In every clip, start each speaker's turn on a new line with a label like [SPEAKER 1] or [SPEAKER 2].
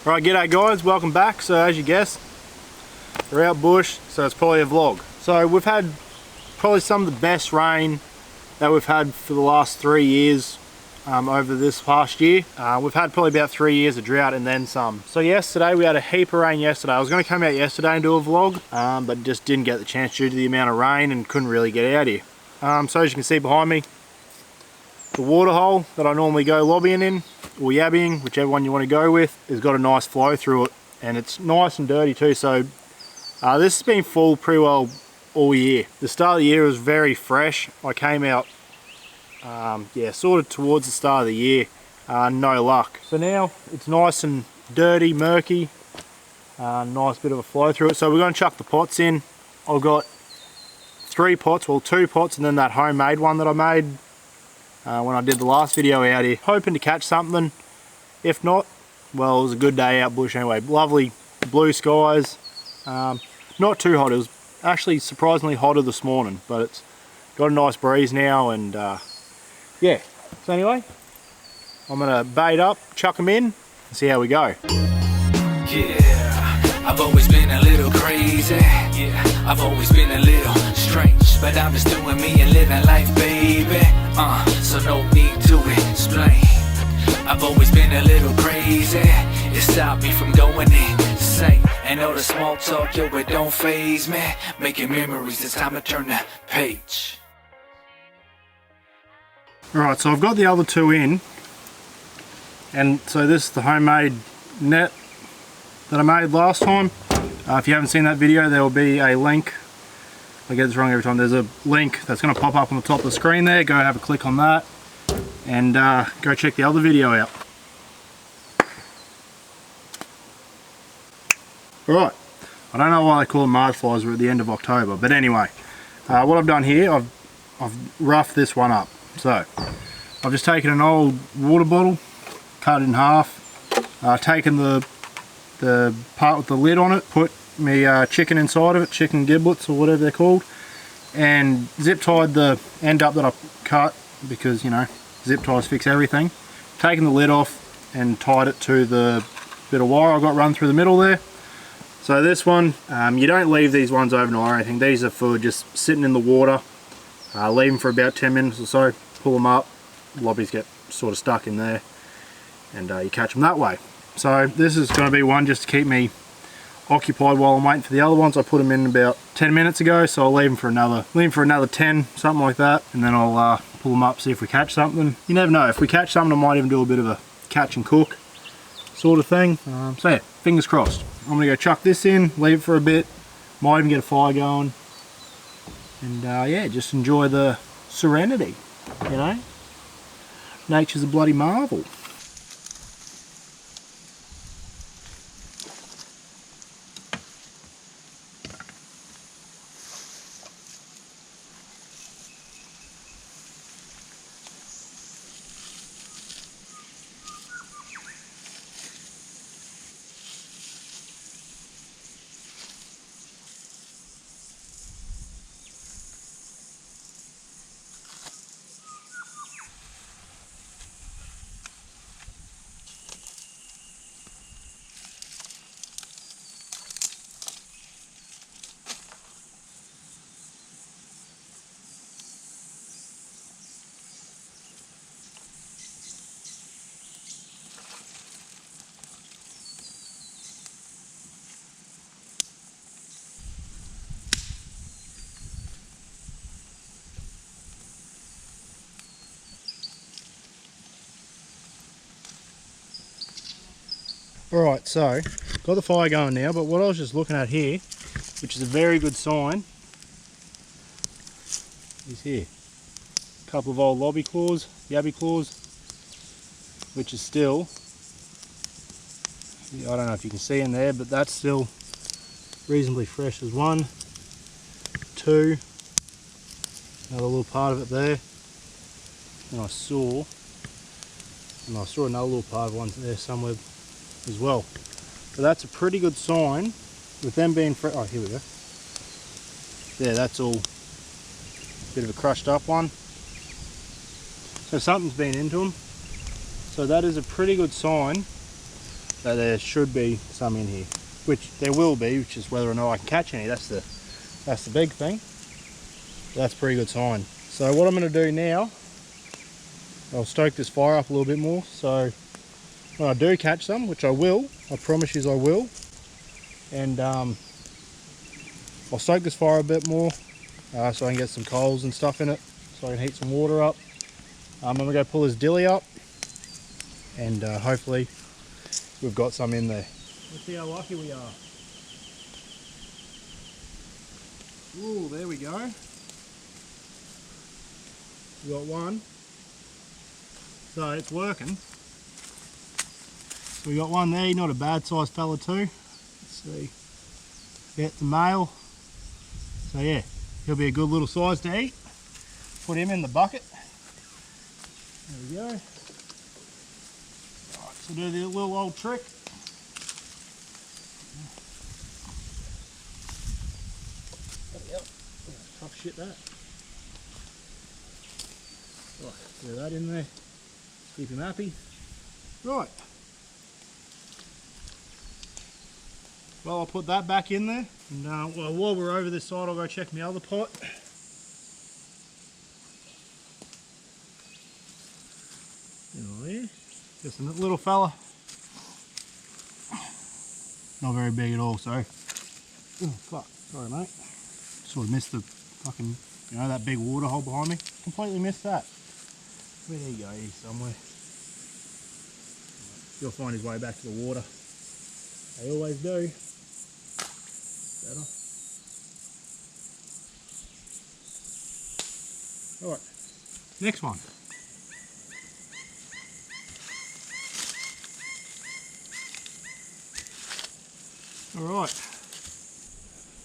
[SPEAKER 1] Right, g'day guys, welcome back. So as you guessed, we're out bush, so it's probably a vlog. So we've had probably some of the best rain that we've had for the last 3 years over this past year. We've had probably about 3 years of drought and then some. So yesterday we had a heap of rain yesterday. I was going to come out yesterday and do a vlog, but just didn't get the chance due to the amount of rain and couldn't really get out here. So as you can see behind me, the water hole that I normally go lobbying in, or yabbying, whichever one you want to go with, has got a nice flow through it, and it's nice and dirty too. So this has been full pretty well all year. The start of the year was very fresh. I came out yeah, sort of towards the start of the year, no luck. So now it's nice and dirty, murky, nice bit of a flow through it. So we're going to chuck the pots in. I've got 3 pots, well 2 pots, and then that homemade one that I made when I did the last video out here, hoping to catch something. If not, well, it was a good day out bush anyway. Lovely blue skies, not too hot. It was actually surprisingly hotter this morning, but it's got a nice breeze now, and yeah. So anyway, I'm gonna bait up, chuck them in, and see how we go.
[SPEAKER 2] Yeah, I've always been a little crazy. Yeah, I've always been a little strange, but I'm just doing me and living life, baby. So no need to explain. I've always been a little crazy. It stopped me from going insane. And all the small talk, yo, it don't faze me. Making memories, it's time to turn the page.
[SPEAKER 1] Alright, so I've got the other 2 in, and so this is the homemade net that I made last time. If you haven't seen that video, there will be a link. I get this wrong every time. There's a link that's going to pop up on the top of the screen there. Go have a click on that and go check the other video out. Alright, I don't know why they call them March flies. We're at the end of October, but anyway, what I've done here, I've roughed this one up. So I've just taken an old water bottle, cut it in half, taken the part with the lid on it, put me chicken inside of it, chicken giblets or whatever they're called, and zip tied the end up that I cut, because, you know, zip ties fix everything. Taken the lid off and tied it to the bit of wire I got run through the middle there. So this one, you don't leave these ones overnight or anything. These are for just sitting in the water. Leave them for about 10 minutes or so, pull them up, lobbies get sort of stuck in there, and you catch them that way. So this is going to be one just to keep me occupied while I'm waiting for the other ones. I put them in about 10 minutes ago, so I'll leave them for another 10, something like that, and then I'll pull them up, see if we catch something. You never know, if we catch something I might even do a bit of a catch and cook sort of thing. So yeah, fingers crossed. I'm going to go chuck this in, leave it for a bit, might even get a fire going, and yeah, just enjoy the serenity, you know. Nature's a bloody marvel. Alright, so got the fire going now, but what I was just looking at here, which is a very good sign, is here. A couple of old lobby claws, yabby claws, which is still, I don't know if you can see in there, but that's still reasonably fresh. As 1, 2, another little part of it there, and I saw another little part of one there somewhere as well. So that's a pretty good sign with them being fresh. Oh, here we go. There, that's all a bit of a crushed up one. So something's been into them. So that is a pretty good sign that there should be some in here, which there will be, which is whether or not I can catch any. That's the big thing. That's a pretty good sign. So what I'm going to do now, I'll stoke this fire up a little bit more, so when I do catch some, which I will, I promise you I will, and I'll stoke this fire a bit more so I can get some coals and stuff in it, so I can heat some water up. I'm going to go pull this dilly up, and hopefully we've got some in there. Let's see how lucky we are. Ooh, there we go. We got one. So it's working. So we got one there, not a bad sized fella too. Let's see. Yeah, it's a male. So yeah, he'll be a good little size to eat. Put him in the bucket. There we go. Alright, so do the little old trick. Yep. Tough shit that. Right, throw that in there. Keep him happy. Right. Well, I'll put that back in there. And well, while we're over this side, I'll go check my other pot. Oh yeah, just a little fella. Not very big at all, so. Oh fuck, sorry mate. Sort of missed the fucking, you know, that big water hole behind me. Completely missed that. Where did he go? He's somewhere. He'll find his way back to the water. They always do. Better. Alright, next one. Alright,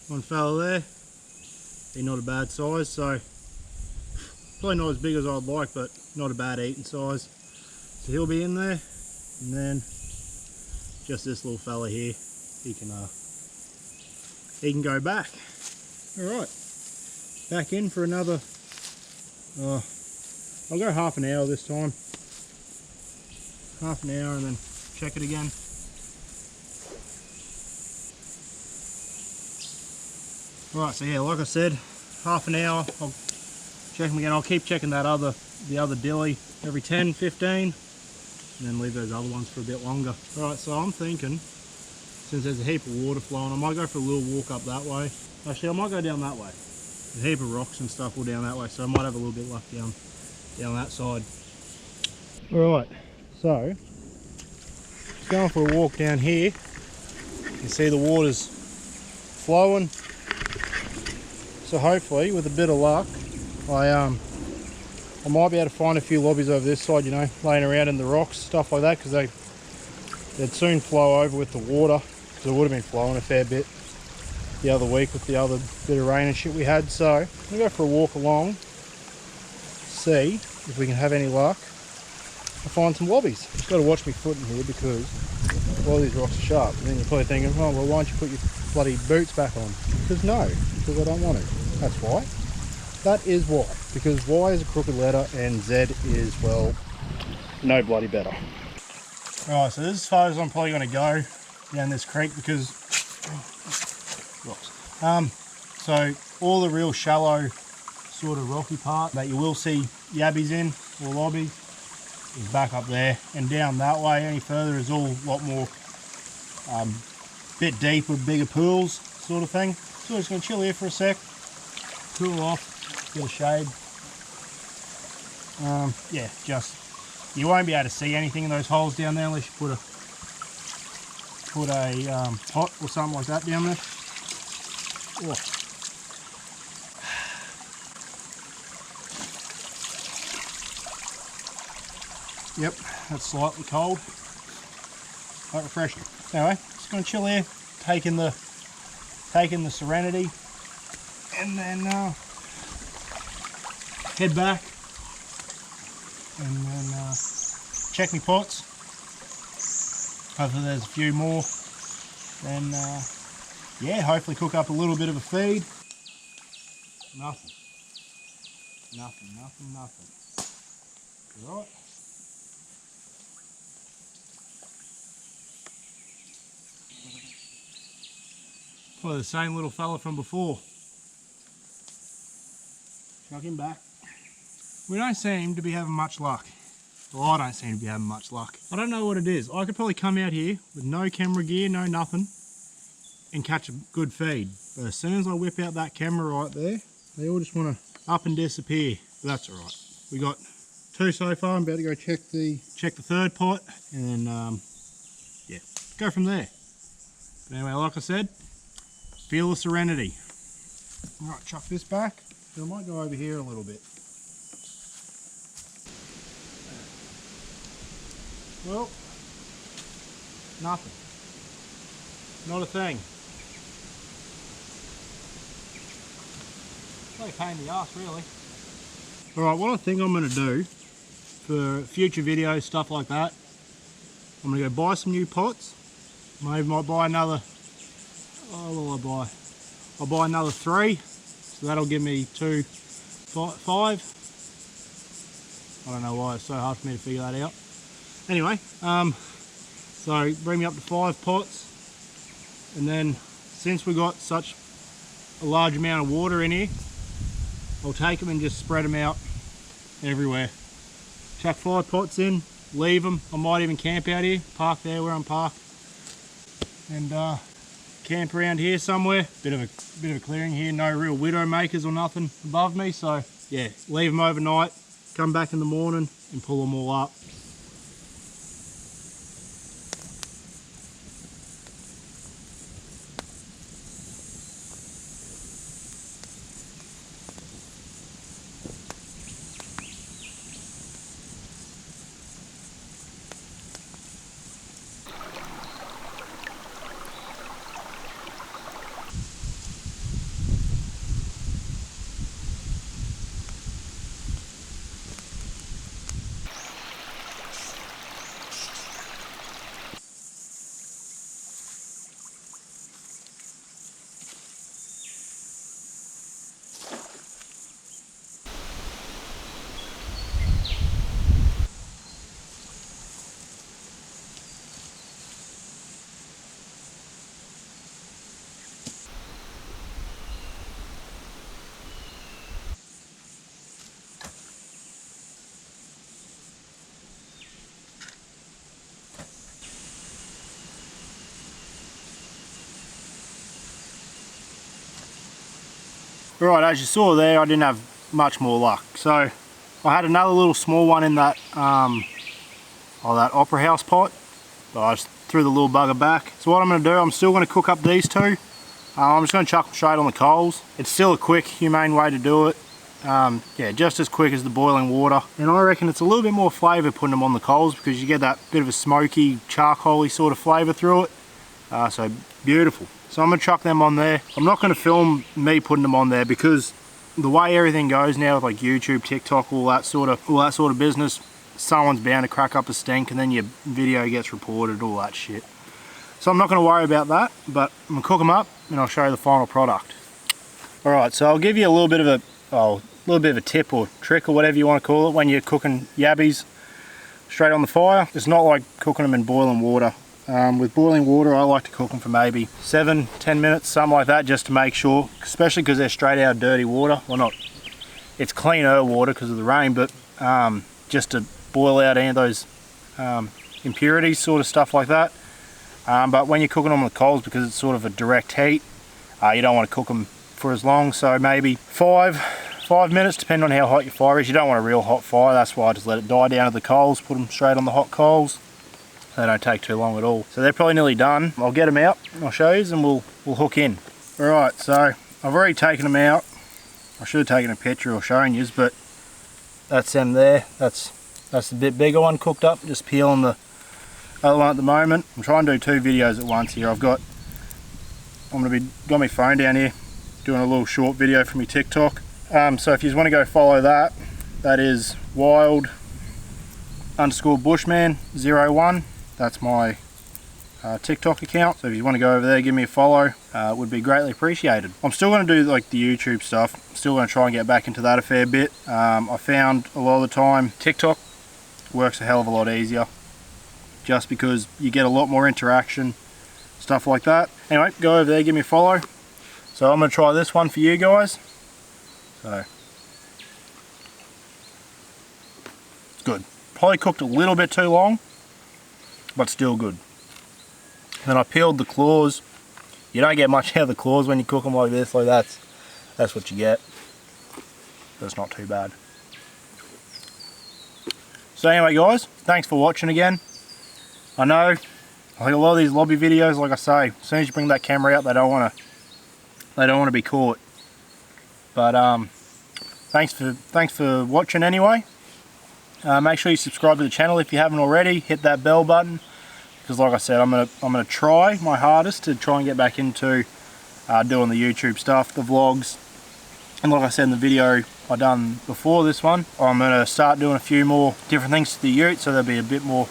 [SPEAKER 1] one fella there. He's not a bad size, so probably not as big as I'd like, but not a bad eating size. So he'll be in there, and then just this little fella here, he can go back. Alright, back in for another, I'll go half an hour this time. Half an hour and then check it again. Right, so yeah, like I said, half an hour, I'll check them again. I'll keep checking the other dilly every 10, 15, and then leave those other ones for a bit longer. Right, so I'm thinking, since there's a heap of water flowing, I might go for a little walk up that way. Actually, I might go down that way. There's a heap of rocks and stuff all down that way, so I might have a little bit of luck down that side. Alright, so, just going for a walk down here. You can see the water's flowing. So hopefully, with a bit of luck, I might be able to find a few lobbies over this side, you know, laying around in the rocks, stuff like that, because they'd soon flow over with the water, because it would have been flowing a fair bit the other week with the other bit of rain and shit we had. So I'm gonna go for a walk along, see if we can have any luck and find some lobbies. Just got to watch me foot in here because a lot of these rocks are sharp. And then you're probably thinking, oh well, why don't you put your bloody boots back on? Because no, because I don't want to. That's why. That is why. Because Y is a crooked letter and Z is, well, no bloody better. Alright, so this is as far as I'm probably going to go down this creek because so all the real shallow sort of rocky part that you will see yabbies in or lobbies is back up there, and down that way any further is all a lot more bit deeper, bigger pools sort of thing. So we're just going to chill here for a sec, cool off, get a shade. Yeah, just you won't be able to see anything in those holes down there unless you put a pot or something like that down there. Oh. Yep, that's slightly cold, quite refreshing. Anyway, just going to chill here, taking the Serenity, and then head back and then check my pots. Hopefully there's a few more. Then yeah, hopefully cook up a little bit of a feed. Nothing. Right. Probably the same little fella from before. Chuck him back. We don't seem to be having much luck. Well, I don't seem to be having much luck. I don't know what it is. I could probably come out here with no camera gear, no nothing, and catch a good feed. But as soon as I whip out that camera right there, they all just want to up and disappear. But that's all right. We got 2 so far. I'm about to go check the third pot, and then yeah, go from there. But anyway, like I said, feel the Serenity. All right, chuck this back. I might go over here a little bit. Well, nothing. Not a thing. Really a pain in the ass, really. Alright, what I think I'm going to do for future videos, stuff like that, I'm going to go buy some new pots. Maybe might buy another, what will I buy? I'll buy another 3, so that'll give me 5. I don't know why it's so hard for me to figure that out. Anyway, so bring me up to 5 pots, and then since we got such a large amount of water in here, I'll take them and just spread them out everywhere. Chuck 5 pots in, leave them. I might even camp out here, park there where I'm parked, and camp around here somewhere. Bit of a clearing here, no real widow makers or nothing above me, so yeah, leave them overnight, come back in the morning and pull them all up. Right, as you saw there, I didn't have much more luck. So I had another little small one in that that opera house pot, but I just threw the little bugger back. So what I'm going to do, I'm still going to cook up these 2. I'm just going to chuck them straight on the coals. It's still a quick, humane way to do it. Yeah, just as quick as the boiling water. And I reckon it's a little bit more flavour putting them on the coals, because you get that bit of a smoky, charcoaly sort of flavour through it. So beautiful. So I'm going to chuck them on there. I'm not going to film me putting them on there, because the way everything goes now with like YouTube, TikTok, all that sort of business, someone's bound to crack up a stink and then your video gets reported, all that shit. So I'm not going to worry about that, but I'm going to cook them up and I'll show you the final product. Alright, so I'll give you a little bit of a tip or trick or whatever you want to call it when you're cooking yabbies straight on the fire. It's not like cooking them in boiling water. With boiling water, I like to cook them for maybe 7-10 minutes, something like that, just to make sure, especially because they're straight out of dirty water. Well, not, it's cleaner water because of the rain, but just to boil out any of those impurities, sort of stuff like that. But when you're cooking them on the coals, because it's sort of a direct heat, you don't want to cook them for as long, so maybe 5 minutes, depending on how hot your fire is. You don't want a real hot fire, that's why I just let it die down to the coals, put them straight on the hot coals. They don't take too long at all. So they're probably nearly done. I'll get them out, I'll show you, and we'll hook in. Alright, so I've already taken them out. I should have taken a picture or shown you, but that's them there. That's the bit bigger one cooked up, just peeling the other one at the moment. I'm trying to do 2 videos at once here. got my phone down here, doing a little short video for my TikTok. So if you just want to go follow that, that is wild_Bushman01. That's my TikTok account. So if you want to go over there, give me a follow. It would be greatly appreciated. I'm still going to do like the YouTube stuff. I'm still going to try and get back into that a fair bit. I found a lot of the time TikTok works a hell of a lot easier, just because you get a lot more interaction, stuff like that. Anyway, go over there, give me a follow, So I'm going to try this one for you guys. So it's good. Probably cooked a little bit too long, but still good. Then I peeled the claws. You don't get much out of the claws when you cook them like this. Like that's what you get. That's not too bad. So anyway guys, thanks for watching again. I know, I think a lot of these lobby videos, like I say, as soon as you bring that camera out, they don't want to be caught. But thanks for watching anyway. Make sure you subscribe to the channel if you haven't already. Hit that bell button, because like I said, I'm gonna try my hardest to try and get back into doing the YouTube stuff, the vlogs, and like I said in the video I done before this one, I'm gonna start doing a few more different things to the ute, so there'll be a bit more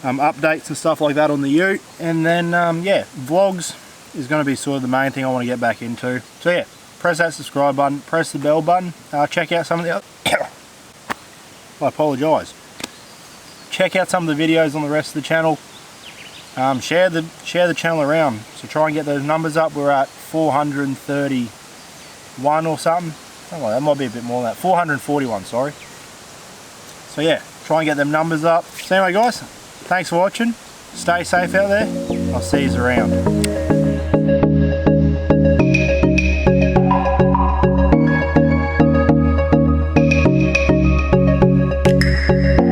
[SPEAKER 1] updates and stuff like that on the ute. And then yeah, vlogs is going to be sort of the main thing I want to get back into. So yeah, press that subscribe button, press the bell button, check out some of the other I apologise. Check out some of the videos on the rest of the channel. Share the channel around. So try and get those numbers up. We're at 431 or something. Like that. Might be a bit more than that. 441, sorry. So yeah, try and get them numbers up. So anyway guys, thanks for watching. Stay safe out there. I'll see you around.